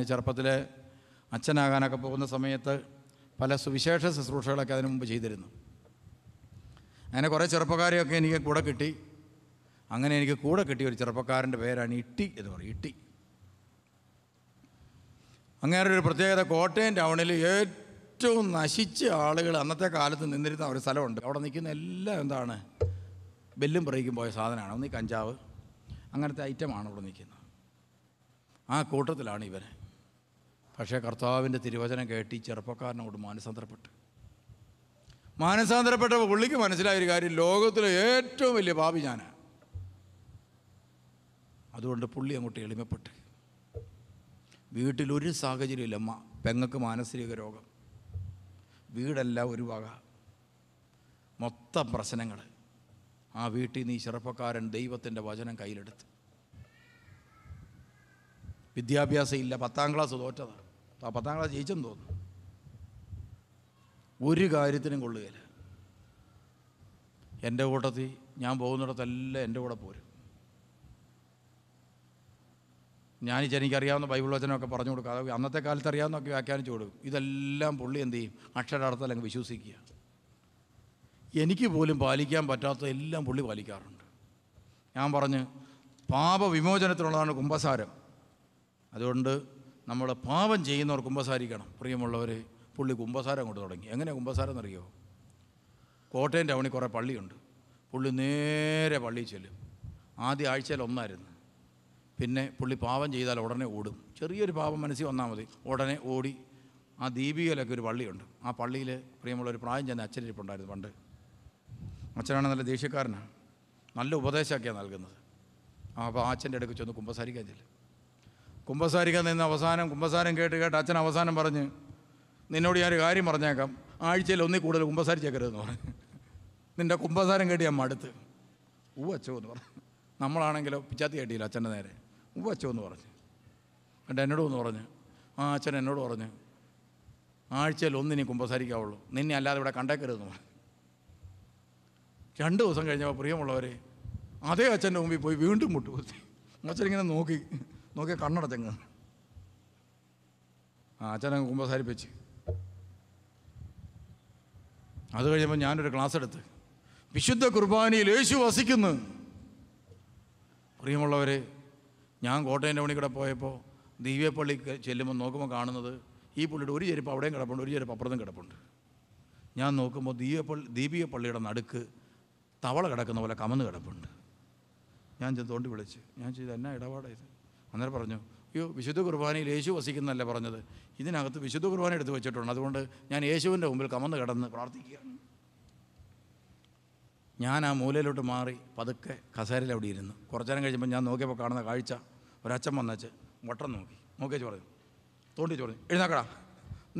ചെറുപ്പത്തിൽ അച്ഛനാകാനൊക്കെ പോകുന്ന സമയത്ത് പല സുവിശേഷ ശുശ്രൂഷകളൊക്കെ അതിനു മുമ്പ് ചെയ്തിരുന്നു. അങ്ങനെ കുറേ ചെറുപ്പക്കാരെയൊക്കെ എനിക്ക് കൂടെ കിട്ടി. അങ്ങനെ എനിക്ക് കൂടെ കിട്ടിയ ഒരു ചെറുപ്പക്കാരൻ്റെ പേരാണ് ഇട്ടി എന്ന് പറയും. ഇട്ടി. അങ്ങനെ ഒരു പ്രത്യേകത, കോട്ടയം ടൗണിൽ ഏറ്റവും നശിച്ച ആളുകൾ അന്നത്തെ കാലത്ത് നിന്നിരുന്ന ഒരു സ്ഥലമുണ്ട്. അവിടെ നിൽക്കുന്ന എല്ലാം എന്താണ്, ബെല്ലും ബ്രേക്കും പോയ സാധനമാണ്. ഒന്ന് ഈ കഞ്ചാവ് അങ്ങനത്തെ ഐറ്റമാണ് ഇവിടെ നിൽക്കുന്നത്. ആ കൂട്ടത്തിലാണ് ഇവന്. പക്ഷേ കർത്താവിൻ്റെ തിരുവചനം കേട്ട് ഈ ചെറുപ്പക്കാരനോട് മാനസാന്തരപ്പെട്ടപ്പോൾ പുള്ളിക്ക് മനസ്സിലായൊരു കാര്യം, ലോകത്തിലെ ഏറ്റവും വലിയ പാപി ഞാനാണ്. അതുകൊണ്ട് പുള്ളി അങ്ങോട്ട് എളിമപ്പെട്ട്. വീട്ടിലൊരു സാഹചര്യമില്ല. പെങ്ങൾക്ക് മാനസിക രോഗം, വീടെല്ലാം ഒരു വക, മൊത്തം പ്രശ്നങ്ങൾ. ആ വീട്ടിൽ നിന്ന് ഈ ചെറുപ്പക്കാരൻ ദൈവത്തിൻ്റെ വചനം കയ്യിലെടുത്ത്. വിദ്യാഭ്യാസം ഇല്ല, 10ാം ക്ലാസ് തോറ്റതാണ്. 10ാം ക്ലാസ് ജയിച്ചെന്ന് തോന്നുന്നു. ഒരു കാര്യത്തിനും കൊള്ളുകയില്ല. എൻ്റെ കൂട്ടത്തിൽ ഞാൻ പോകുന്നിടത്തെല്ലാം എൻ്റെ കൂടെ പോരും. എനിക്കറിയാവുന്ന ബൈബിൾ വചനമൊക്കെ പറഞ്ഞു കൊടുക്കുക. അത് അന്നത്തെ കാലത്ത് അറിയാവുന്നതൊക്കെ വ്യാഖ്യാനിച്ചു കൊടുക്കും. ഇതെല്ലാം പുള്ളി എന്ത് ചെയ്യും, അക്ഷരാർത്ഥത്തിൽ അങ്ങ് വിശ്വസിക്കുക. എനിക്ക് പോലും പാലിക്കാൻ പറ്റാത്ത എല്ലാം പുള്ളി പാലിക്കാറുണ്ട്. ഞാൻ പറഞ്ഞ് പാപവിമോചനത്തിനുള്ളതാണ് കുമ്പസാരം. അതുകൊണ്ട് നമ്മൾ പാപം ചെയ്യുന്നവർ കുമ്പസാരിക്കണം. പ്രിയമുള്ളവർ, പുള്ളി കുമ്പസാരം കൊണ്ട് തുടങ്ങി. എങ്ങനെയാണ് കുമ്പസാരം എന്നറിയോ? കോട്ടയം ടൗണിൽ കുറേ പള്ളിയുണ്ട്. പുള്ളി നേരെ പള്ളിയിൽ ചെല്ലും. ആദ്യ ആഴ്ചയിൽ ഒന്നായിരുന്നു. പിന്നെ പുള്ളി പാപം ചെയ്താൽ ഉടനെ ഓടും. ചെറിയൊരു പാപം മനസ്സിൽ വന്നാൽ മതി, ഉടനെ ഓടി. ആ ദീപികയിലൊക്കെ ഒരു പള്ളിയുണ്ട്. ആ പള്ളിയിൽ പ്രിയമുള്ള ഒരു പ്രായം ചെന്ന അച്ഛനിരിപ്പുണ്ടായിരുന്നു പണ്ട്. അച്ഛനാണ് നല്ല ദേഷ്യക്കാരനാണ്. നല്ല ഉപദേശമൊക്കെയാണ് നൽകുന്നത്. അപ്പോൾ ആ അച്ഛൻ്റെ അടുക്ക് ചെന്ന് കുമ്പസാരിക്കാൻ ചെല്ലും. കുമ്പസാരിക്കാൻ നിന്ന് അവസാനം കുമ്പസാരം കേട്ട് അച്ഛൻ അവസാനം പറഞ്ഞ്, നിന്നോട് ഞാനൊരു കാര്യം പറഞ്ഞേക്കാം, ആഴ്ചയിൽ ഒന്നിൽ കൂടുതൽ കുമ്പസാരിച്ചേക്കരുതെന്ന് പറഞ്ഞു. നിൻ്റെ കുമ്പസാരം കേട്ട് ഞാൻ മടുത്ത്. അച്ചോ എന്ന് പറഞ്ഞു. നമ്മളാണെങ്കിലോ പിച്ചാത്തി കേട്ടില്ല അച്ഛൻ്റെ നേരെ. അച്ചോ എന്ന് പറഞ്ഞു. എന്നിട്ട് എന്നോടൊന്ന് പറഞ്ഞു, അച്ഛൻ എന്നോട് പറഞ്ഞു, ആഴ്ചയിൽ ഒന്നിനി കുമ്പസാരിക്കാവുള്ളൂ, നിന്നെ അല്ലാതെ ഇവിടെ കണ്ടേക്കരുതെന്ന് പറഞ്ഞു. 2 ദിവസം കഴിഞ്ഞപ്പോൾ പ്രിയമുള്ളവരെ, അതേ അച്ഛൻ്റെ മുമ്പിൽ പോയി വീണ്ടും മുട്ടുകുത്തി. അച്ഛനിങ്ങനെ നോക്കി കണ്ണടച്ചങ്ങ്. അച്ഛനെ കുമ്പസാരിപ്പിച്ച്. അത് കഴിയുമ്പോൾ ഞാനൊരു ക്ലാസ് എടുത്ത്, വിശുദ്ധ കുർബാനയിൽ യേശു വസിക്കുന്നു. പ്രിയമുള്ളവരെ, ഞാൻ കോട്ടയം ടൗണിൽ കൂടെ പോയപ്പോൾ ദിവ്യപ്പള്ളി ചെല്ലുമ്പോൾ നോക്കുമ്പോൾ കാണുന്നത്, ഈ പുള്ളിയുടെ ഒരു ചെരുപ്പ് അവിടെയും കിടപ്പുണ്ട്, ഒരു ചെരുപ്പ് അപ്പുറത്തും കിടപ്പുണ്ട്. ഞാൻ നോക്കുമ്പോൾ ദീപിക പള്ളിയുടെ നടുക്ക് തവള കിടക്കുന്ന പോലെ കമന്ന് കിടപ്പുണ്ട്. ഞാൻ തോണ്ടി വിളിച്ച് ഞാൻ ചെയ്ത്, എന്നാ ഇടപാടാണ് ഇത്? അന്നേരം പറഞ്ഞു, അയ്യോ, വിശുദ്ധ കുർബാനയിൽ യേശു വസിക്കുന്നതല്ല പറഞ്ഞത്, ഇതിനകത്ത് വിശുദ്ധ കുർബാന എടുത്ത് വെച്ചിട്ടുണ്ട്, അതുകൊണ്ട് ഞാൻ യേശുവിൻ്റെ മുമ്പിൽ കമന്ന് കിടന്ന് പ്രാർത്ഥിക്കുകയാണ്. ഞാൻ ആ മൂലയിലോട്ട് മാറി പതുക്കെ കസേരയിൽ അവിടെ ഇരുന്നു. കുറച്ചു നേരം കഴിയുമ്പോൾ ഞാൻ നോക്കിയപ്പോൾ കാണുന്ന കാഴ്ച, ഒരച്ഛൻ വന്നച്ച് വട്ടം നോക്കിയേച്ച് പറഞ്ഞു, തോണ്ടിച്ച് പറഞ്ഞു, എഴുന്നേക്കടാ,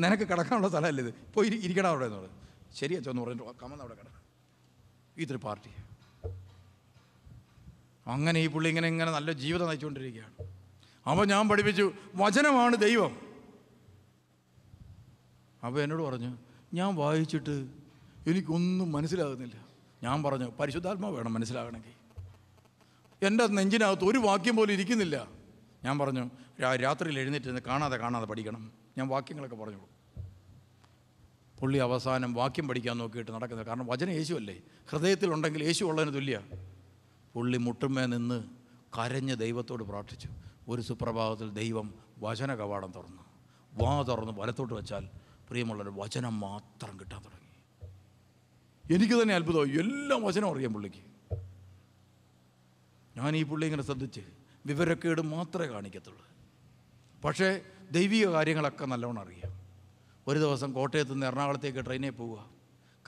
നിനക്ക് കിടക്കാനുള്ള സ്ഥലമല്ല ഇത്, പോയി ഇരിക്കടാ അവിടെ എന്ന് പറഞ്ഞു. ശരി അച്ഛൻ എന്ന് പറഞ്ഞിട്ട് കമന്ന് അവിടെ കിടന്നു. ഇതൊരു പാർട്ടി. അങ്ങനെ ഈ പുള്ളി ഇങ്ങനെ നല്ല ജീവിതം നയിച്ചുകൊണ്ടിരിക്കുകയാണ്. അപ്പോൾ ഞാൻ പഠിപ്പിച്ചു, വചനമാണ് ദൈവം. അപ്പോൾ എന്നോട് പറഞ്ഞു, ഞാൻ വായിച്ചിട്ട് എനിക്കൊന്നും മനസ്സിലാകുന്നില്ല. ഞാൻ പറഞ്ഞു, പരിശുദ്ധാത്മാവ് വേണം മനസ്സിലാകണമെങ്കിൽ. എൻ്റെ നെഞ്ചിനകത്ത് ഒരു വാക്യം പോലും ഇരിക്കുന്നില്ല. ഞാൻ പറഞ്ഞു, രാത്രിയിൽ എഴുന്നേറ്റ് കാണാതെ പഠിക്കണം. ഞാൻ വാക്യങ്ങളൊക്കെ പറഞ്ഞു. പുള്ളി അവസാനം വാക്യം പഠിക്കാൻ നോക്കിയിട്ട് നടക്കുന്നത്. കാരണം വചനം യേശുവല്ലേ, ഹൃദയത്തിലുണ്ടെങ്കിൽ യേശു ഉള്ളതിന് തുല്യ. പുള്ളി മുട്ടുമേ നിന്ന് കരഞ്ഞ് ദൈവത്തോട് പ്രാർത്ഥിച്ചു. ഒരു സുപ്രഭാതത്തിൽ ദൈവം വചന കവാടം തുറന്നു. തുറന്ന് വലത്തോട്ട് വെച്ചാൽ പ്രിയമുള്ളവർ വചനം മാത്രം കിട്ടാൻ തുടങ്ങി. എനിക്ക് തന്നെ അത്ഭുതമായി. എല്ലാം വചനം അറിയാം പുള്ളിക്ക്. ഞാൻ ഈ പുള്ളി ഇങ്ങനെ ശ്രദ്ധിച്ച്, വിവരക്കേട് മാത്രമേ കാണിക്കത്തുള്ളൂ, പക്ഷേ ദൈവിക കാര്യങ്ങളൊക്കെ നല്ലോണം അറിയാം. ഒരു ദിവസം കോട്ടയത്ത് നിന്ന് എറണാകുളത്തേക്ക് ട്രെയിനിൽ പോവുക.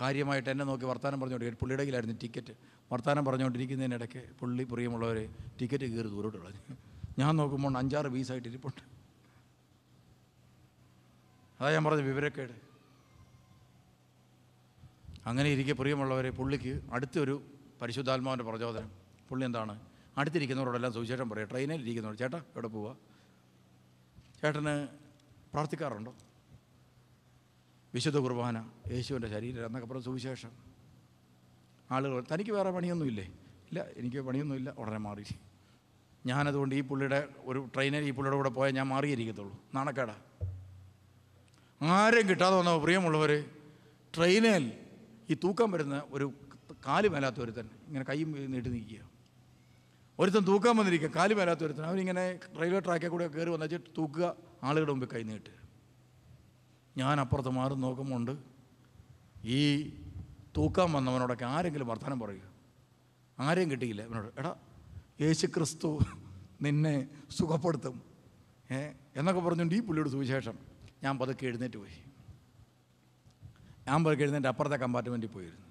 കാര്യമായിട്ട് എന്നെ നോക്കി വർത്തമാനം പറഞ്ഞുകൊണ്ട്, പുള്ളിയുടെ കയ്യിലായിരുന്നു ടിക്കറ്റ്. വർത്തമാനം പറഞ്ഞുകൊണ്ടിരിക്കുന്നതിനിടയ്ക്ക് പുള്ളി പ്രിയമുള്ളവരെ ടിക്കറ്റ് കയറി ദൂരോട്ട് കളഞ്ഞു. ഞാൻ നോക്കുമ്പോൾ 5-6 പീസായിട്ട് ഇരിപ്പുണ്ട്. അതാ ഞാൻ പറഞ്ഞ വിവരക്കേട്. അങ്ങനെ ഇരിക്കെ പ്രിയമുള്ളവരെ, പുള്ളിക്ക് അടുത്തൊരു പരിശുദ്ധാത്മാവിൻ്റെ പ്രചോദനം. പുള്ളി എന്താണ്, അടുത്തിരിക്കുന്നവരോടെല്ലാം സുവിശേഷം പറയുക. ട്രെയിനിൽ ഇരിക്കുന്നവർ, ചേട്ടാ എവിടെ പോവുക, ചേട്ടന് പ്രാർത്ഥിക്കാറുണ്ടോ, വിശുദ്ധ കുർബാന, യേശുവിൻ്റെ ശരീരം എന്നൊക്കെ പറഞ്ഞ സുവിശേഷം. ആളുകൾ, തനിക്ക് വേറെ പണിയൊന്നുമില്ലേ? ഇല്ല, എനിക്ക് പണിയൊന്നുമില്ല. ഉടനെ മാറി. ഞാനതുകൊണ്ട് ഈ പുള്ളിയുടെ ഒരു ട്രെയിനിൽ ഈ പുള്ളിയുടെ കൂടെ പോയാൽ ഞാൻ മാറിയിരിക്കത്തുള്ളൂ. നാണക്കേടാ. ആരും കിട്ടാതെ വന്നപ്പോൾ പ്രിയമുള്ളവർ, ട്രെയിനിൽ ഈ തൂക്കം വരുന്ന ഒരു കാല് മേലാത്ത ഒരുത്തൻ ഇങ്ങനെ കൈയും നീട്ടി നിൽക്കുക. ഒരുത്തൻ തൂക്കാൻ വന്നിരിക്കുക, കാല് മേലാത്ത ഒരുത്തൻ. അവനിങ്ങനെ റെയിൽവേ ട്രാക്കിൽ കൂടെ കയറി വന്നിട്ട് തൂക്കുക, ആളുകളുടെ മുമ്പിൽ കൈ നീട്ടുക. ഞാൻ അപ്പുറത്ത് മാറി നോക്കുമ്പോൾ ഈ തൂക്കാൻ വന്നവനോടൊക്കെ ആരെങ്കിലും വർത്തമാനം പറയുക. ആരെയും കിട്ടിയില്ല. അവനോട്, എടാ യേശുക്രിസ്തു നിന്നെ സുഖപ്പെടുത്തും എന്നൊക്കെ പറഞ്ഞുകൊണ്ട് ഈ പുള്ളിയോട് സുവിശേഷം. ഞാൻ പതുക്കെ എഴുന്നേറ്റ് പോയി. ഞാൻ പതുക്കെ എഴുന്നേറ്റ് അപ്പുറത്തെ കമ്പാർട്ട്മെൻറ്റിൽ പോയിരുന്നു.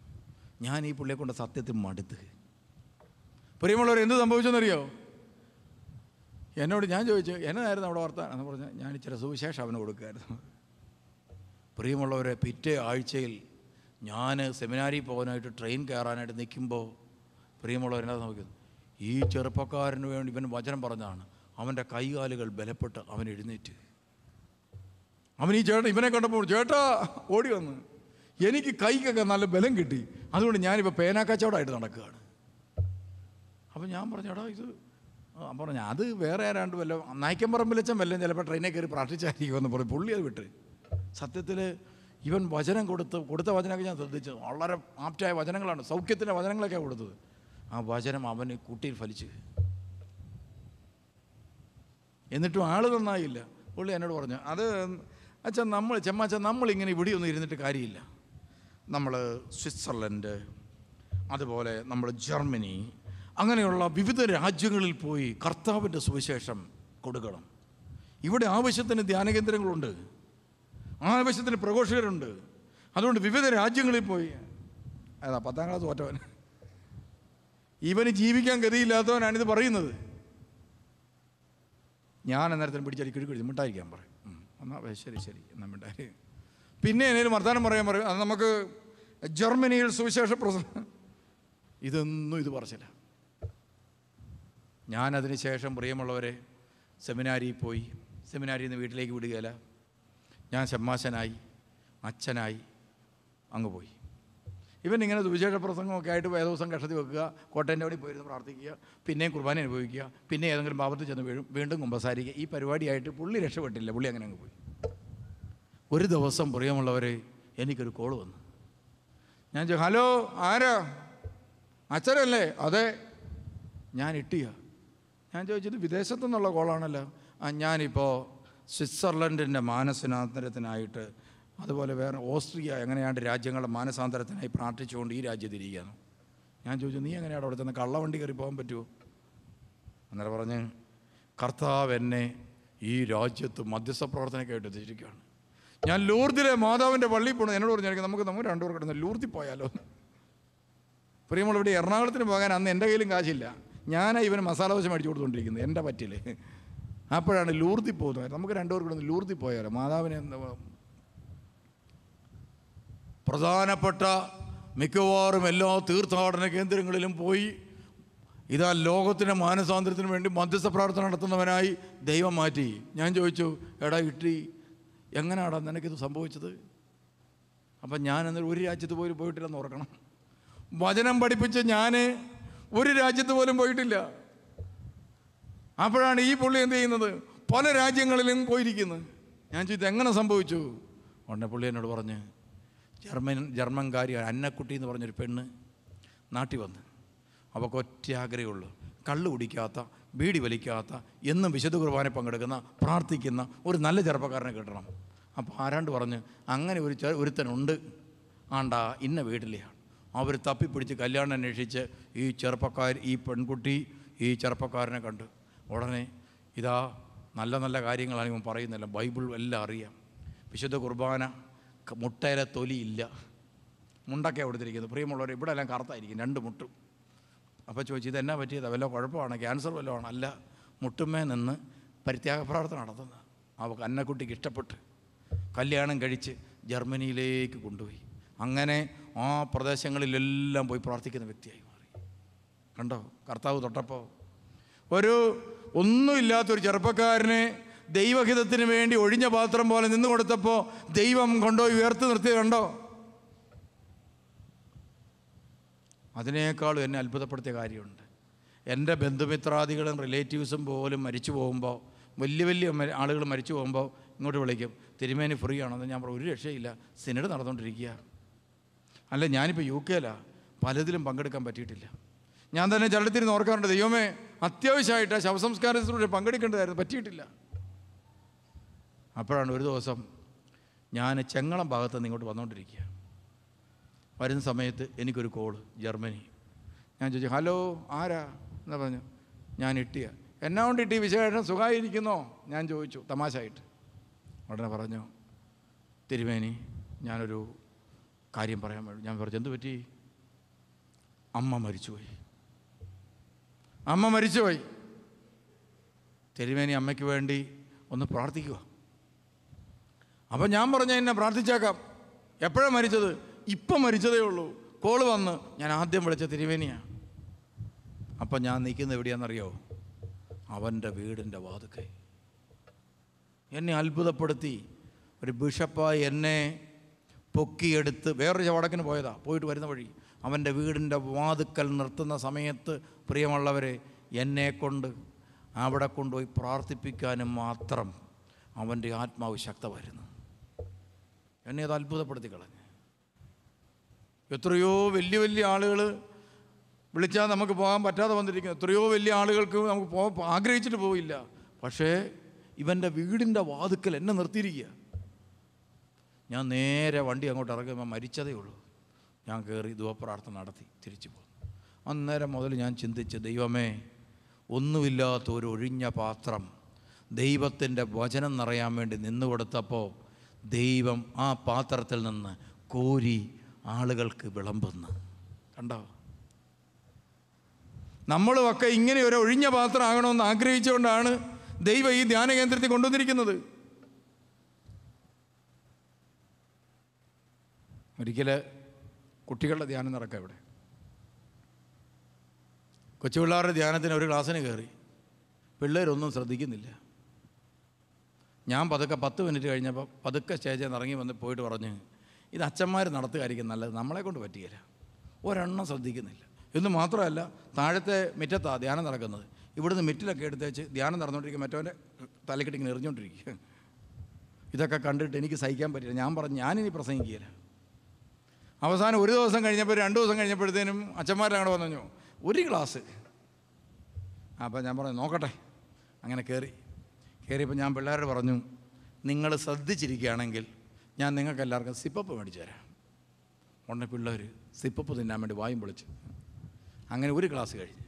ഞാൻ ഈ പുള്ളിയെ കൊണ്ട് സത്യത്തിൽ മടുത്ത്. പ്രിയമുള്ളവർ, എന്ത് സംഭവിച്ചെന്നറിയോ? എന്നോട് ഞാൻ ചോദിച്ചു, എന്നതായിരുന്നു അവിടെ വർത്താനം എന്ന് പറഞ്ഞാൽ ഞാൻ ഇച്ചിരി സുവിശേഷം അവന് കൊടുക്കുമായിരുന്നു. പ്രിയമുള്ളവരെ, പിറ്റേ ആഴ്ചയിൽ ഞാൻ സെമിനാരിൽ പോകാനായിട്ട് ട്രെയിൻ കയറാനായിട്ട് നിൽക്കുമ്പോൾ പ്രിയമുള്ളവർ എന്നാ നോക്കുന്നത്, ഈ ചെറുപ്പക്കാരന് വേണ്ടി ഇവൻ വചനം പറഞ്ഞതാണ്. അവൻ്റെ കൈകാലുകൾ ബലപ്പെട്ട് അവൻ എഴുന്നേറ്റ്. അവൻ ഈ ചേട്ടൻ ഇവനെ കണ്ടപ്പോൾ ചേട്ടാ ഓടി വന്ന്. എനിക്ക് കൈക്കൊക്കെ നല്ല ബലം കിട്ടി. അതുകൊണ്ട് ഞാനിപ്പോൾ പേനാക്കച്ചവടമായിട്ട് നടക്കുകയാണ്. അപ്പം ഞാൻ പറഞ്ഞു, എടാ ഇത് പറഞ്ഞു അത് വേറെ ആരാണ്ട് വല്ല നായ്ക്കമ്പറമ്പിലച്ചൻ വല്ലതും ചിലപ്പോൾ ട്രെയിനിൽ കയറി പ്രാർത്ഥിച്ചായിരിക്കുമെന്ന് പറഞ്ഞു. പുള്ളി അത് വിട്ട്. സത്യത്തിൽ ഇവൻ വചനം കൊടുത്ത വചനമൊക്കെ ഞാൻ ശ്രദ്ധിച്ചു. വളരെ ആപ്റ്റായ വചനങ്ങളാണ്, സൗഖ്യത്തിൻ്റെ വചനങ്ങളൊക്കെ കൊടുത്തത്. ആ വചനം അവന് കുട്ടിയിൽ ഫലിച്ച്. എന്നിട്ടും ആൾ നന്നായില്ല. പുള്ളി എന്നോട് പറഞ്ഞു, അത് അച്ഛൻ നമ്മളിങ്ങനെ ഇവിടെ ഒന്നും ഇരുന്നിട്ട് കാര്യമില്ല. നമ്മൾ സ്വിറ്റ്സർലൻഡ്, അതുപോലെ നമ്മൾ ജർമ്മനി, അങ്ങനെയുള്ള വിവിധ രാജ്യങ്ങളിൽ പോയി കർത്താവിൻ്റെ സുവിശേഷം കൊടുക്കണം. ഇവിടെ ആവശ്യത്തിന് ധ്യാനകേന്ദ്രങ്ങളുണ്ട്, ആവശ്യത്തിന് പ്രഘോഷകരുണ്ട്. അതുകൊണ്ട് വിവിധ രാജ്യങ്ങളിൽ പോയി. അതാ 10ാം ക്ലാസ് തോറ്റവൻ, ഇവന് ജീവിക്കാൻ ഗതിയില്ലാത്തവനാണിത് പറയുന്നത്. ഞാൻ അന്നേരത്തിന് പിടിച്ചടി കിഴി മിണ്ടായിരിക്കാൻ പറയും. എന്നാൽ ശരി എന്നാൽ മിണ്ടായി. പിന്നെ എന്നേലും വർത്തമാനം പറയാൻ പറയും. അത് നമുക്ക് ജർമ്മനിയിൽ സുവിശേഷ ഇതൊന്നും ഇത് പറച്ചില്ല. ഞാനതിന് ശേഷം പ്രിയമുള്ളവരെ സെമിനാരിയിൽ പോയി. സെമിനാരിയിൽ നിന്ന് വീട്ടിലേക്ക് വിടുകയില്ല. ഞാൻ ഷമ്മാശനായി, അച്ഛനായി അങ്ങ് പോയി. ഇവൻ ഇങ്ങനെ സുവിശേഷ പ്രസംഗമൊക്കെ ആയിട്ട് വേദോസം കഷത്തി വെക്കുക, കോട്ടയൻ്റെ അവിടെ പോയിരുന്ന് പ്രാർത്ഥിക്കുക, പിന്നെയും കുർബാന അനുഭവിക്കുക, പിന്നെ ഏതെങ്കിലും പാപത്തിൽ ചെന്ന് വീഴും, വീണ്ടും കുമ്പസാരിക്കുക. ഈ പരിപാടിയായിട്ട് പുള്ളി രക്ഷപ്പെട്ടില്ല. പുള്ളി അങ്ങനെ അങ്ങ് പോയി. ഒരു ദിവസം പ്രിയമുള്ളവരെ എനിക്കൊരു കോള് വന്നു. ഞാൻ ചോദിച്ചു, ഹലോ ആരാ? അച്ഛനല്ലേ? അതെ. ഞാൻ ഇട്ടിയ. ഞാൻ ചോദിച്ചത് വിദേശത്തു നിന്നുള്ള കോളാണല്ലോ. ഞാനിപ്പോൾ സ്വിറ്റ്സർലൻഡിൻ്റെ മാനസാന്തരത്തിനായിട്ട്, അതുപോലെ വേറെ ഓസ്ട്രിയ, എങ്ങനെയാണ്ട് രാജ്യങ്ങളുടെ മാനസാന്തരത്തിനായി പ്രാർത്ഥിച്ചുകൊണ്ട് ഈ രാജ്യത്തിരിക്കുകയാണ്. ഞാൻ ചോദിച്ചു, നീ എങ്ങനെയാണ് അവിടെ ചെന്ന് കള്ളവണ്ടി കയറി പോകാൻ പറ്റുമോ? അന്നേരം പറഞ്ഞ്, കർത്താവ് എന്നെ ഈ രാജ്യത്ത് മധ്യസ്ഥ പ്രവർത്തനയ്ക്കായിട്ട് എത്തിച്ചിരിക്കുകയാണ്. ഞാൻ ലൂർദിലെ മാതാവിൻ്റെ പള്ളിയിൽ പോകണം. എന്നോട് പറഞ്ഞായിരിക്കും നമുക്ക് രണ്ടുപേർ കിടന്ന് ലൂർദിൽ പോയാലോ. പ്രിയമുള്ള, ഇവിടെ എറണാകുളത്തിന് പോകാൻ അന്ന് എൻ്റെ കയ്യിലും കാശില്ല. ഞാനാണ് ഇവന് മസാല ദോശ മേടിച്ചു കൊടുത്തുകൊണ്ടിരിക്കുന്നത് എൻ്റെ പറ്റിൽ. അപ്പോഴാണ് ലൂർദിൽ പോകുന്നത്. നമുക്ക് രണ്ടുപേർ കിടന്ന് ലൂർദിൽ പോയാലോ. മാതാവിനെ പ്രധാനപ്പെട്ട മിക്കവാറും എല്ലാ തീർത്ഥാടന കേന്ദ്രങ്ങളിലും പോയി ഇതാ ലോകത്തിൻ്റെ മാനസാന്തരത്തിന് വേണ്ടി മധ്യസ്ഥ പ്രാർത്ഥന നടത്തുന്നവനായി ദൈവം മാറ്റി. ഞാൻ ചോദിച്ചു, എടാ ഇട്ടി, എങ്ങനെയാടാ നിനക്കിത് സംഭവിച്ചത്? അപ്പം ഞാൻ എന്നിട്ട് ഒരു രാജ്യത്ത് പോലും പോയിട്ടില്ലെന്ന് ഓർക്കണം. വചനം പഠിപ്പിച്ച് ഞാൻ ഒരു രാജ്യത്ത് പോലും പോയിട്ടില്ല. അപ്പോഴാണ് ഈ പുള്ളി എന്ത് ചെയ്യുന്നത്, പല രാജ്യങ്ങളിലും പോയിരിക്കുന്നത്. ഞാൻ ചോദിച്ചു, എങ്ങനെ സംഭവിച്ചു? ഉടനെ പുള്ളി എന്നോട് പറഞ്ഞ്, ജർമ്മൻകാരി അന്നക്കുട്ടി എന്ന് പറഞ്ഞൊരു പെണ്ണ് നാട്ടിൽ വന്ന്, അവൾക്ക് ഒറ്റ ആഗ്രഹമുള്ളൂ, കള്ളു കുടിക്കാത്ത, ബീഡി വലിക്കാത്ത, എന്നും വിശുദ്ധ കുർബാന പങ്കെടുക്കുന്ന, പ്രാർത്ഥിക്കുന്ന ഒരു നല്ല ചെറുപ്പക്കാരനെ കിട്ടണം. അപ്പോൾ ആരാണ്ട് പറഞ്ഞ്, അങ്ങനെ ഒരുത്തനുണ്ട് ആണ്ടാ ഇന്ന വീട്ടിലെയാണ്. അവർ തപ്പിപ്പിടിച്ച് കല്യാണം അന്വേഷിച്ച് ഈ പെൺകുട്ടി ഈ ചെറുപ്പക്കാരനെ കണ്ടു. ഉടനെ ഇതാ നല്ല നല്ല കാര്യങ്ങളാണ് ഇവൻ പറയുന്നില്ല, ബൈബിൾ എല്ലാം അറിയാം, വിശുദ്ധ കുർബാന, മുട്ടയിലെ തൊലിയില്ല, മുണ്ടൊക്കെയാണ് കൊടുത്തിരിക്കുന്നത്. പ്രിയമുള്ളവർ, ഇവിടെ എല്ലാം കറുത്തായിരിക്കും, 2 മുട്ടും. അപ്പോൾ ചോദിച്ചു, ഇതെന്നാ പറ്റിയതാണ്, വല്ല കുഴപ്പമാണ്, ക്യാൻസർ വല്ലതുമാണ്? അല്ല, മുട്ടുമേ നിന്ന് പരിത്യാഗ പ്രാർത്ഥന നടത്തുന്നത്. അവൾക്ക് അന്നക്കുട്ടിക്ക് ഇഷ്ടപ്പെട്ട് കല്യാണം കഴിച്ച് ജർമ്മനിയിലേക്ക് കൊണ്ടുപോയി. അങ്ങനെ ആ പ്രദേശങ്ങളിലെല്ലാം പോയി പ്രാർത്ഥിക്കുന്ന വ്യക്തിയായി മാറി. കണ്ടോ, കർത്താവ് തൊട്ടപ്പോൾ ഒന്നുമില്ലാത്തൊരു ചെറുപ്പക്കാരനെ ദൈവഹിതത്തിന് വേണ്ടി ഒഴിഞ്ഞ പാത്രം പോലെ നിന്ന് കൊടുത്തപ്പോൾ ദൈവം കൊണ്ടുപോയി ഉയർത്തി നിർത്തിയത് കണ്ടോ? അതിനേക്കാളും എന്നെ അത്ഭുതപ്പെടുത്തിയ കാര്യമുണ്ട്. എൻ്റെ ബന്ധുമിത്രാദികളും റിലേറ്റീവ്സും പോലും മരിച്ചു പോകുമ്പോൾ, വലിയ വലിയ ആളുകൾ മരിച്ചു പോകുമ്പോൾ ഇങ്ങോട്ട് വിളിക്കും, തിരുമേനി ഫ്രീ ആണെന്ന്. ഞാൻ പറഞ്ഞു, ഒരു രക്ഷയില്ല, സിനഡ് നടന്നുകൊണ്ടിരിക്കുക. അല്ല, ഞാനിപ്പോൾ UK പലതിലും പങ്കെടുക്കാൻ പറ്റിയിട്ടില്ല. ഞാൻ തന്നെ ചലത്തിരുന്ന് ഓർക്കാറുണ്ട്, ദൈവമേ അത്യാവശ്യമായിട്ട് ശവസംസ്കാരത്തിലൂടെ പങ്കെടുക്കേണ്ടതായിരുന്നു, പറ്റിയിട്ടില്ല. അപ്പോഴാണ് ഒരു ദിവസം ഞാൻ ചെങ്ങളം ഭാഗത്ത് നിന്ന് ഇങ്ങോട്ട് വന്നുകൊണ്ടിരിക്കുക. വരുന്ന സമയത്ത് എനിക്കൊരു കോള്, ജർമ്മനി. ഞാൻ ചോദിച്ചു, ഹലോ ആരാ എന്നാ പറഞ്ഞു. ഞാൻ ഇട്ടിയ. എന്നാ കൊണ്ട് ഇട്ടി, വിശേഷം സുഖമായിരിക്കുന്നോ ഞാൻ ചോദിച്ചു തമാശയായിട്ട്. ഉടനെ പറഞ്ഞു, തിരുമേനി ഞാനൊരു കാര്യം പറയാൻ വേണ്ടി. ഞാൻ പറഞ്ഞു, എന്ത് പറ്റി? അമ്മ മരിച്ചുപോയി. അമ്മ മരിച്ചുപോയി. തിരുമേനി അമ്മയ്ക്ക് വേണ്ടി ഒന്ന് പ്രാർത്ഥിക്കുക. അപ്പം ഞാൻ പറഞ്ഞു, എന്നെ പ്രാർത്ഥിച്ചേക്കാം. എപ്പോഴാണ് മരിച്ചത്? ഇപ്പം മരിച്ചതേ ഉള്ളൂ. കോള് വന്ന് ഞാൻ ആദ്യം വിളിച്ച തിരുമേനിയാണ്. അപ്പം ഞാൻ നിൽക്കുന്നത് എവിടെയാണെന്നറിയോ? അവൻ്റെ വീടിൻ്റെ വാതുക്കൽ. എന്നെ അത്ഭുതപ്പെടുത്തി. ഒരു ബിഷപ്പായി എന്നെ പൊക്കിയെടുത്ത് വേറൊരു ചവടക്കിന് പോയതാ. പോയിട്ട് വരുന്ന വഴി അവൻ്റെ വീടിൻ്റെ വാതുക്കൽ നിർത്തുന്ന സമയത്ത്, പ്രിയമുള്ളവരെ, എന്നെക്കൊണ്ട് അവിടെ കൊണ്ടുപോയി പ്രാർത്ഥിപ്പിക്കാനും മാത്രം അവൻ്റെ ആത്മാവ് ശക്തമായിരുന്നു. എന്നെ അത് അത്ഭുതപ്പെടുത്തി കളഞ്ഞു. എത്രയോ വലിയ വലിയ ആളുകൾ വിളിച്ചാൽ നമുക്ക് പോകാൻ പറ്റാതെ വന്നിരിക്കുന്നു. എത്രയോ വലിയ ആളുകൾക്ക് നമുക്ക് ആഗ്രഹിച്ചിട്ട് പോയില്ല. പക്ഷേ ഇവൻ്റെ വീടിൻ്റെ വാതുക്കൽ എന്നെ നിർത്തിയിരിക്കുക. ഞാൻ നേരെ വണ്ടി അങ്ങോട്ട് ഇറങ്ങുമ്പോൾ മരിച്ചതേ ഉള്ളൂ. ഞാൻ കയറി ധൂപപ്രാർത്ഥന നടത്തി തിരിച്ചു പോന്നു. അന്നേരം മുതൽ ഞാൻ ചിന്തിച്ച്, ദൈവമേ, ഒന്നുമില്ലാത്ത ഒരു ഒഴിഞ്ഞ പാത്രം ദൈവത്തിൻ്റെ വചനം നിറയാൻ വേണ്ടി നിന്നു കൊടുത്തപ്പോൾ ദൈവം ആ പാത്രത്തിൽ നിന്ന് കോരി ആളുകൾക്ക് വിളമ്പുന്നു. കണ്ടോ? നമ്മളുമൊക്കെ ഇങ്ങനെ ഒരു ഒഴിഞ്ഞ പാത്രം ആകണമെന്ന് ആഗ്രഹിച്ചുകൊണ്ടാണ് ദൈവം ഈ ധ്യാന കേന്ദ്രത്തിൽ കൊണ്ടുവന്നിരിക്കുന്നത്. ഒരിക്കൽ കുട്ടികളുടെ ധ്യാനം നടക്കാം ഇവിടെ. കൊച്ചു പിള്ളേരുടെ ധ്യാനത്തിന് ഒരു ക്ലാസ്സിന് കയറി. പിള്ളേരൊന്നും ശ്രദ്ധിക്കുന്നില്ല. ഞാൻ പതുക്കെ 10 മിനിറ്റ് കഴിഞ്ഞപ്പോൾ പതുക്കെ സ്റ്റേജിൽ നിന്ന് ഇറങ്ങി വന്ന് പോയിട്ട് പറഞ്ഞ്, ഇത് അച്ഛന്മാർ നടത്തുകയായിരിക്കും നല്ലത്, നമ്മളെ കൊണ്ട് പറ്റിയില്ല. ഒരെണ്ണം ശ്രദ്ധിക്കുന്നില്ല. എന്ന് മാത്രമല്ല, താഴത്തെ മുറ്റത്താണ് ധ്യാനം നടക്കുന്നത്. ഇവിടുന്ന് മിറ്റിലൊക്കെ എടുത്തേച്ച് ധ്യാനം നടന്നുകൊണ്ടിരിക്കുക, മറ്റവൻ്റെ തലക്കെട്ട് ഇങ്ങനെ എറിഞ്ഞുകൊണ്ടിരിക്കുക. ഇതൊക്കെ കണ്ടിട്ട് എനിക്ക് സഹിക്കാൻ പറ്റില്ല. ഞാൻ പറഞ്ഞു, ഞാനിനി പ്രസംഗിക്കുകയില്ല. അവസാനം ഒരു ദിവസം കഴിഞ്ഞപ്പോൾ 2 ദിവസം കഴിഞ്ഞപ്പോഴത്തേനും അച്ഛന്മാരങ്ങോട്ട് പറഞ്ഞു, ഒരു ക്ലാസ്. അപ്പോൾ ഞാൻ പറഞ്ഞു, നോക്കട്ടെ. അങ്ങനെ കയറിയപ്പോൾ ഞാൻ പിള്ളേരോട് പറഞ്ഞു, നിങ്ങൾ ശ്രദ്ധിച്ചിരിക്കുകയാണെങ്കിൽ ഞാൻ നിങ്ങൾക്ക് എല്ലാവർക്കും സിപ്പപ്പ് മേടിച്ചു തരാം. ഉടനെ പിള്ളേർ സിപ്പപ്പ് തിന്നാൻ വേണ്ടി വായും പൊളിച്ചു. അങ്ങനെ ഒരു ക്ലാസ് കഴിഞ്ഞ്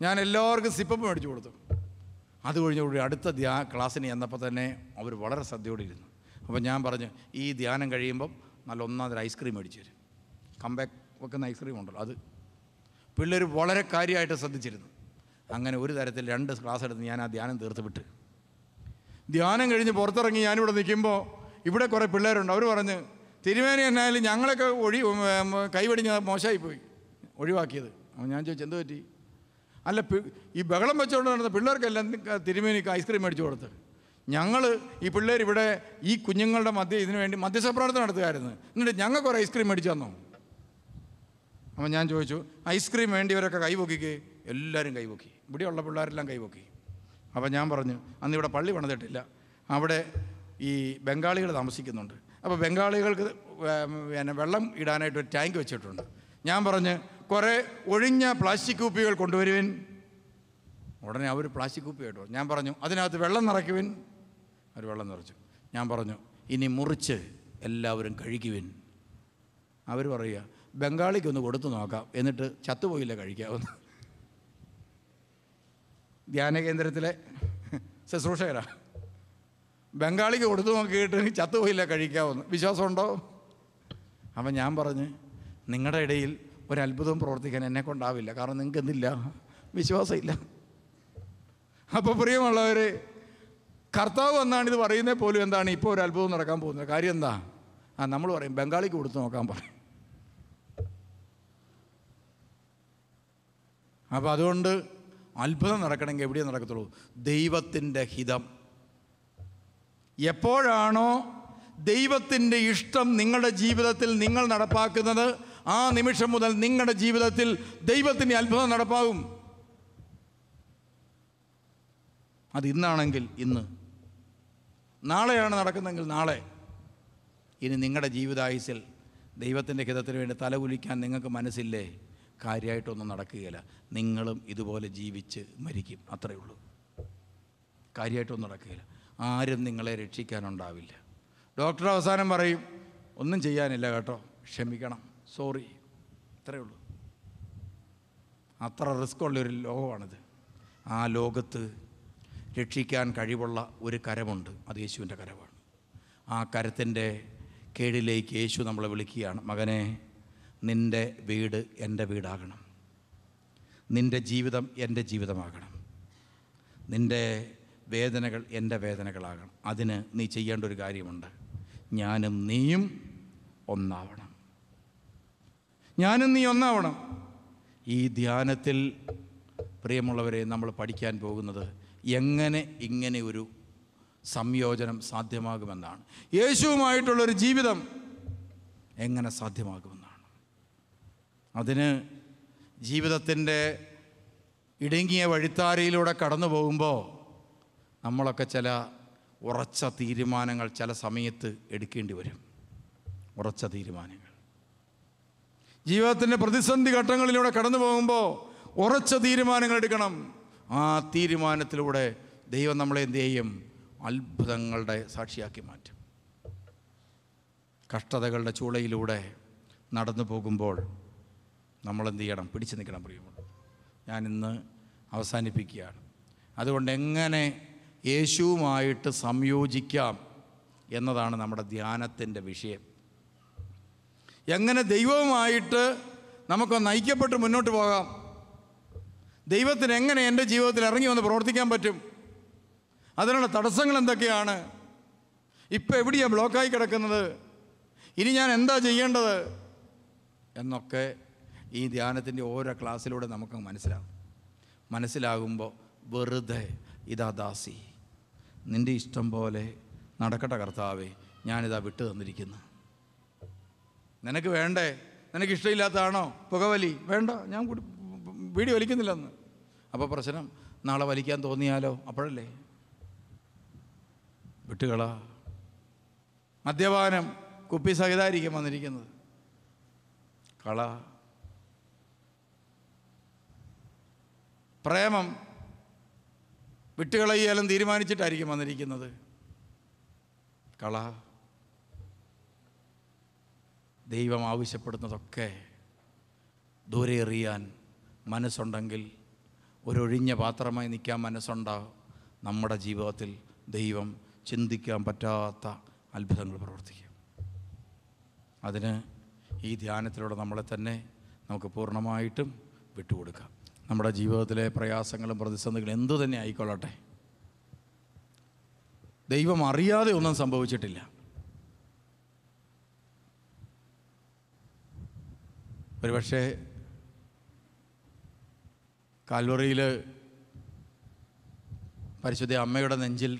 ഞാൻ എല്ലാവർക്കും സിപ്പപ്പ് മേടിച്ചു കൊടുത്തു. അത് കഴിഞ്ഞുകൂടി അടുത്ത ക്ലാസ്സിന് ചെന്നപ്പോൾ തന്നെ അവർ വളരെ ശ്രദ്ധയോടെ ഇരുന്നു. അപ്പോൾ ഞാൻ പറഞ്ഞു, ഈ ധ്യാനം കഴിയുമ്പം നല്ല ഒന്നാമതൊരു ഐസ്ക്രീം മേടിച്ചു തരും. കംബാക്ക് വെക്കുന്ന ഐസ്ക്രീം ഉണ്ടല്ലോ, അത്. പിള്ളേർ വളരെ കാര്യമായിട്ട് ശ്രദ്ധിച്ചിരുന്നു. അങ്ങനെ ഒരു തരത്തിൽ 2 ക്ലാസ് എടുത്ത് ഞാൻ ആ ധ്യാനം തീർത്ത് വിട്ട്. ധ്യാനം കഴിഞ്ഞ് പുറത്തിറങ്ങി ഞാനിവിടെ നിൽക്കുമ്പോൾ ഇവിടെ കുറേ പിള്ളേരുണ്ട്. അവർ പറഞ്ഞ്, തിരുമേനി എന്നാലും ഞങ്ങളൊക്കെ കൈവടിഞ്ഞ് മോശമായിപ്പോയി ഒഴിവാക്കിയത്. അപ്പോൾ ഞാൻ ചോദിച്ചു, എന്ത് പറ്റി? അല്ല, ഈ ബഹളം വെച്ചുകൊണ്ട് നടന്ന പിള്ളേർക്കെല്ലാം തിരുമേനിക്ക് ഐസ്ക്രീം മേടിച്ചു കൊടുത്ത്. ഞങ്ങൾ ഈ പിള്ളേർ ഇവിടെ ഈ കുഞ്ഞുങ്ങളുടെ ഇതിനു വേണ്ടി മധ്യസ്ഥ പ്രാർത്ഥന നടത്തുകയായിരുന്നു. എന്നിട്ട് ഞങ്ങൾക്ക് ഒരു ഐസ്ക്രീം മേടിച്ചു തന്നോ? അപ്പോൾ ഞാൻ ചോദിച്ചു, ഐസ്ക്രീം വേണ്ടിയവരൊക്കെ കൈപൊക്കിക്കേ. എല്ലാവരും കൈപൊക്കി. ഇവിടെയുള്ള പിള്ളേരെല്ലാം കൈപൊക്കി. അപ്പോൾ ഞാൻ പറഞ്ഞു, അന്ന് ഇവിടെ പള്ളി പണിതിട്ടില്ല, അവിടെ ഈ ബംഗാളികൾ താമസിക്കുന്നുണ്ട്. അപ്പോൾ ബംഗാളികൾക്ക് വെള്ളം ഇടാനായിട്ടൊരു ടാങ്ക് വെച്ചിട്ടുണ്ട്. ഞാൻ പറഞ്ഞ്, കുറേ ഒഴിഞ്ഞ പ്ലാസ്റ്റിക് കുപ്പികൾ കൊണ്ടുവരുവിൻ. ഉടനെ അവർ പ്ലാസ്റ്റിക് കുപ്പി ആയിട്ട് ഞാൻ പറഞ്ഞു, അതിനകത്ത് വെള്ളം നിറയ്ക്കുവിൻ. അവർ വെള്ളം നിറച്ചു. ഞാൻ പറഞ്ഞു, ഇനി മുറിച്ച് എല്ലാവരും കഴിക്കുവിൻ. അവർ പറയുക, ബംഗാളിക്കൊന്ന് കൊടുത്തു നോക്കാം, എന്നിട്ട് ചത്തുപോയില്ല കഴിക്കാവുന്ന. ധ്യാന കേന്ദ്രത്തിലെ ശുശ്രൂഷകരാ. ബംഗാളിക്ക് കൊടുത്തു നോക്കിയിട്ട് ചത്തുപോയില്ല കഴിക്കാവുന്ന. വിശ്വാസമുണ്ടോ? അപ്പം ഞാൻ പറഞ്ഞ്, നിങ്ങളുടെ ഇടയിൽ ഒരത്ഭുതം പ്രവർത്തിക്കാൻ എന്നെ കൊണ്ടാവില്ല. കാരണം നിങ്ങൾക്ക് എന്തില്ല? വിശ്വാസമില്ല. അപ്പോൾ പ്രിയമുള്ളവർ, കർത്താവ് എന്നാണ് ഇത് പറയുന്നത് പോലും എന്താണ് ഇപ്പോൾ ഒരു അത്ഭുതം നടക്കാൻ പോകുന്നത്. കാര്യം എന്താ? നമ്മൾ പറയും ബംഗാളിക്ക് കൊടുത്തു നോക്കാൻ പറയും. അപ്പോൾ അതുകൊണ്ട് അത്ഭുതം നടക്കണമെങ്കിൽ എവിടെയും നടക്കത്തുള്ളൂ? ദൈവത്തിൻ്റെ ഹിതം. എപ്പോഴാണോ ദൈവത്തിൻ്റെ ഇഷ്ടം നിങ്ങളുടെ ജീവിതത്തിൽ നിങ്ങൾ നടപ്പാക്കുന്നത്, ആ നിമിഷം മുതൽ നിങ്ങളുടെ ജീവിതത്തിൽ ദൈവത്തിൻ്റെ അത്ഭുതം നടപ്പാകും. അത് ഇന്നാണെങ്കിൽ ഇന്ന്, നാളെയാണ് നടക്കുന്നതെങ്കിൽ നാളെ. ഇനി നിങ്ങളുടെ ജീവിതായുസ്സിൽ ദൈവത്തിൻ്റെ ഹിതത്തിന് വേണ്ടി തലകുലിക്കാൻ നിങ്ങൾക്ക് മനസ്സില്ലേ? കാര്യമായിട്ടൊന്നും നടക്കുകയില്ല. നിങ്ങളും ഇതുപോലെ ജീവിച്ച് മരിക്കും, അത്രയേ ഉള്ളൂ. കാര്യമായിട്ടൊന്നും നടക്കുകയില്ല. ആരും നിങ്ങളെ രക്ഷിക്കാനുണ്ടാവില്ല. ഡോക്ടർ അവസാനം പറയും, ഒന്നും ചെയ്യാനില്ല കേട്ടോ, ക്ഷമിക്കണം, സോറി, ഇത്രയേ ഉള്ളൂ. അത്ര റിസ്ക് ഉള്ളൊരു ലോകമാണിത്. ആ ലോകത്ത് രക്ഷിക്കാൻ കഴിവുള്ള ഒരു കരമുണ്ട്, അത് യേശുവിൻ്റെ കരമാണ്. ആ കരത്തിൻ്റെ കീഴിലേക്ക് യേശു നമ്മളെ വിളിക്കുകയാണ്. മകനെ, നിൻ്റെ വീട് എൻ്റെ വീടാകണം, നിൻ്റെ ജീവിതം എൻ്റെ ജീവിതമാകണം, നിൻ്റെ വേദനകൾ എൻ്റെ വേദനകളാകണം. അതിന് നീ ചെയ്യേണ്ട ഒരു കാര്യമുണ്ട്. ഞാനും നീയും ഒന്നാവണം. ഞാനും നീ ഒന്നാവണം. ഈ ധ്യാനത്തിൽ പ്രിയമുള്ളവരെ നമ്മൾ പഠിക്കാൻ പോകുന്നത് എങ്ങനെ ഇങ്ങനെ ഒരു സംയോജനം സാധ്യമാകുമെന്നാണ്. യേശുവുമായിട്ടുള്ളൊരു ജീവിതം എങ്ങനെ സാധ്യമാകുമെന്നാണ്. അതിന് ജീവിതത്തിൻ്റെ ഇടുങ്ങിയ വഴിത്താരയിലൂടെ കടന്നു പോകുമ്പോൾ നമ്മളൊക്കെ ചില ഉറച്ച തീരുമാനങ്ങൾ ചില സമയത്ത് എടുക്കേണ്ടി വരും. ഉറച്ച തീരുമാനങ്ങൾ ജീവിതത്തിൻ്റെ പ്രതിസന്ധി ഘട്ടങ്ങളിലൂടെ കടന്നു പോകുമ്പോൾ ഉറച്ച തീരുമാനങ്ങൾ എടുക്കണം. ആ തീരുമാനത്തിലൂടെ ദൈവം നമ്മളെ എന്ത് ചെയ്യും? അത്ഭുതങ്ങളുടെ സാക്ഷിയാക്കി മാറ്റും. കഷ്ടതകളുടെ ചൂളയിലൂടെ നടന്നു പോകുമ്പോൾ നമ്മളെന്ത് ചെയ്യണം? പിടിച്ചു നിൽക്കണം. പ്രിയമുള്ള, ഞാനിന്ന് അവസാനിപ്പിക്കുകയാണ്. അതുകൊണ്ട് എങ്ങനെ യേശുവുമായിട്ട് സംയോജിക്കാം എന്നതാണ് നമ്മുടെ ധ്യാനത്തിൻ്റെ വിഷയം. എങ്ങനെ ദൈവവുമായിട്ട് നമുക്ക് നയിക്കപ്പെട്ട് മുന്നോട്ട് പോകാം, ദൈവത്തിന് എങ്ങനെ എൻ്റെ ജീവിതത്തിൽ ഇറങ്ങി വന്ന് പ്രവർത്തിക്കാൻ പറ്റും, അതിനുള്ള തടസ്സങ്ങൾ എന്തൊക്കെയാണ്, ഇപ്പം എവിടെയാണ് ബ്ലോക്കായി കിടക്കുന്നത്, ഇനി ഞാൻ എന്താ ചെയ്യേണ്ടത് എന്നൊക്കെ ഈ ധ്യാനത്തിൻ്റെ ഓരോ ക്ലാസ്സിലൂടെ നമുക്ക് മനസ്സിലാകുമ്പോൾ വെറുതെ ഇതാ ദാസി, നിൻ്റെ ഇഷ്ടം പോലെ നടക്കട്ടെ കർത്താവേ, ഞാനിതാ വിട്ടു തന്നിരിക്കുന്നു. നിനക്ക് വേണ്ടേ? നിനക്ക് ഇഷ്ടമില്ലാത്തതാണോ പുകവലി? വേണ്ട, ഞാൻ വീടി വലിക്കുന്നില്ലെന്ന്. അപ്പോൾ പ്രശ്നം നാളെ വലിക്കാൻ തോന്നിയാലോ? അപ്പോഴല്ലേ വിട്ടുകളാ. മദ്യപാനം കുപ്പി സഹിതായിരിക്കും വന്നിരിക്കുന്നത്, കള. പ്രേമം വിട്ടുകളയാലും തീരുമാനിച്ചിട്ടായിരിക്കും വന്നിരിക്കുന്നത്, കള. ദൈവം ആവശ്യപ്പെടുന്നതൊക്കെ ദൂരെ എറിയാൻ മനസ്സുണ്ടെങ്കിൽ, ഒരൊഴിഞ്ഞ പാത്രമായി നിൽക്കാൻ മനസ്സുണ്ടാകും, നമ്മുടെ ജീവിതത്തിൽ ദൈവം ചിന്തിക്കാൻ പറ്റാത്ത അത്ഭുതങ്ങൾ പ്രവർത്തിക്കും. അതിന് ഈ ധ്യാനത്തിലൂടെ നമ്മളെ തന്നെ നമുക്ക് പൂർണ്ണമായിട്ടും വിട്ടുകൊടുക്കാം. നമ്മുടെ ജീവിതത്തിലെ പ്രയാസങ്ങളും പ്രതിസന്ധികളും എന്തു തന്നെ ആയിക്കൊള്ളട്ടെ, ദൈവം അറിയാതെ ഒന്നും സംഭവിച്ചിട്ടില്ല. ഒരുപക്ഷെ കാൽവറിയിൽ പരിശുദ്ധ അമ്മയുടെ നെഞ്ചിൽ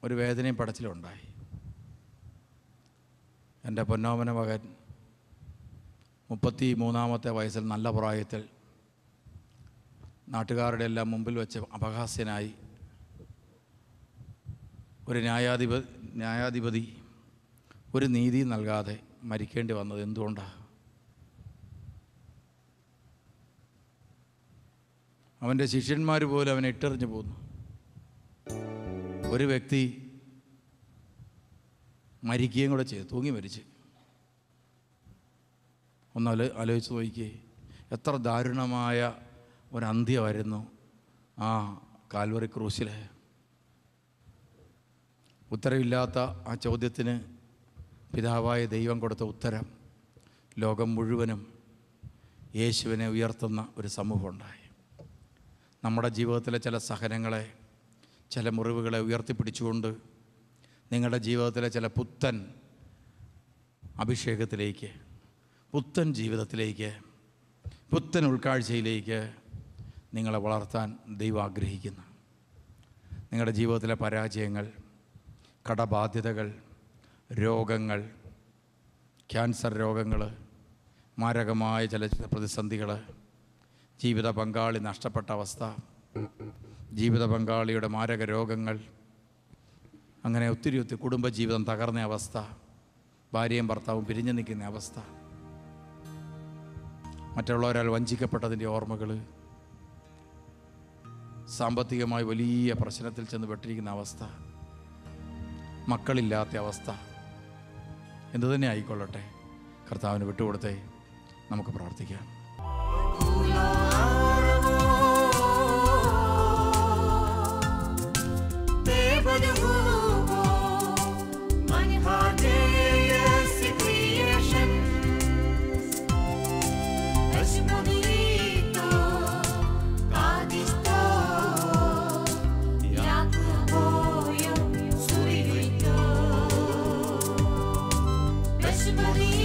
ഒരു വേദനയും പടച്ചിലും ഉണ്ടായി. എൻ്റെ പൊന്നോമന മകൻ 33-ാമത്തെ വയസ്സിൽ നല്ല പ്രായത്തിൽ നാട്ടുകാരുടെ എല്ലാം മുമ്പിൽ വെച്ച് അപഹാസ്യനായി ഒരു ന്യായാധിപതി ഒരു നീതി നൽകാതെ മരിക്കേണ്ടി വന്നത് എന്തുകൊണ്ടാണ്? അവൻ്റെ ശിഷ്യന്മാർ പോലും അവനെ ഇട്ടെറിഞ്ഞു പോന്നു. ഒരു വ്യക്തി മരിക്കുകയും കൂടെ ചെയ്തു, തൂങ്ങി മരിച്ച്. ഒന്ന് ആലോചിച്ച് നോക്കിയേ, എത്ര ദാരുണമായ ഒരന്ത്യമായിരുന്നു ആ കാൽവറി ക്രൂശിലെ. ഉത്തരവില്ലാത്ത ആ ചോദ്യത്തിന് പിതാവായ ദൈവം കൊടുത്ത ഉത്തരം ലോകം മുഴുവനും യേശുവിനെ ഉയർത്തുന്ന ഒരു സമൂഹം ഉണ്ടായി. നമ്മുടെ ജീവിതത്തിലെ ചില സഹനങ്ങളെ, ചില മുറിവുകളെ ഉയർത്തിപ്പിടിച്ചുകൊണ്ട് നിങ്ങളുടെ ജീവിതത്തിലെ ചില പുത്തൻ അഭിഷേകത്തിലേക്ക്, പുത്തൻ ജീവിതത്തിലേക്ക്, പുത്തൻ ഉൾക്കാഴ്ചയിലേക്ക് നിങ്ങളെ വളർത്താൻ ദൈവം ആഗ്രഹിക്കുന്നു. നിങ്ങളുടെ ജീവിതത്തിലെ പരാജയങ്ങൾ, കടബാധ്യതകൾ, രോഗങ്ങൾ, ക്യാൻസർ രോഗങ്ങൾ, മാരകമായ ചില പ്രതിസന്ധികൾ, ജീവിത പങ്കാളി നഷ്ടപ്പെട്ട അവസ്ഥ, ജീവിത പങ്കാളിയുടെ മാരക രോഗങ്ങൾ, അങ്ങനെ ഒത്തിരി കുടുംബജീവിതം തകർന്ന അവസ്ഥ, ഭാര്യയും ഭർത്താവും പിരിഞ്ഞു നിൽക്കുന്ന അവസ്ഥ, മറ്റുള്ളവരാൽ വഞ്ചിക്കപ്പെട്ടതിൻ്റെ ഓർമ്മകൾ, സാമ്പത്തികമായി വലിയ പ്രശ്നത്തിൽ ചെന്ന് പെട്ടിരിക്കുന്ന അവസ്ഥ, മക്കളില്ലാത്ത അവസ്ഥ, എന്തു തന്നെ ആയിക്കൊള്ളട്ടെ, കർത്താവിന് വിട്ടുകൊടുത്തേ നമുക്ക് പ്രാർത്ഥിക്കാം. Maria.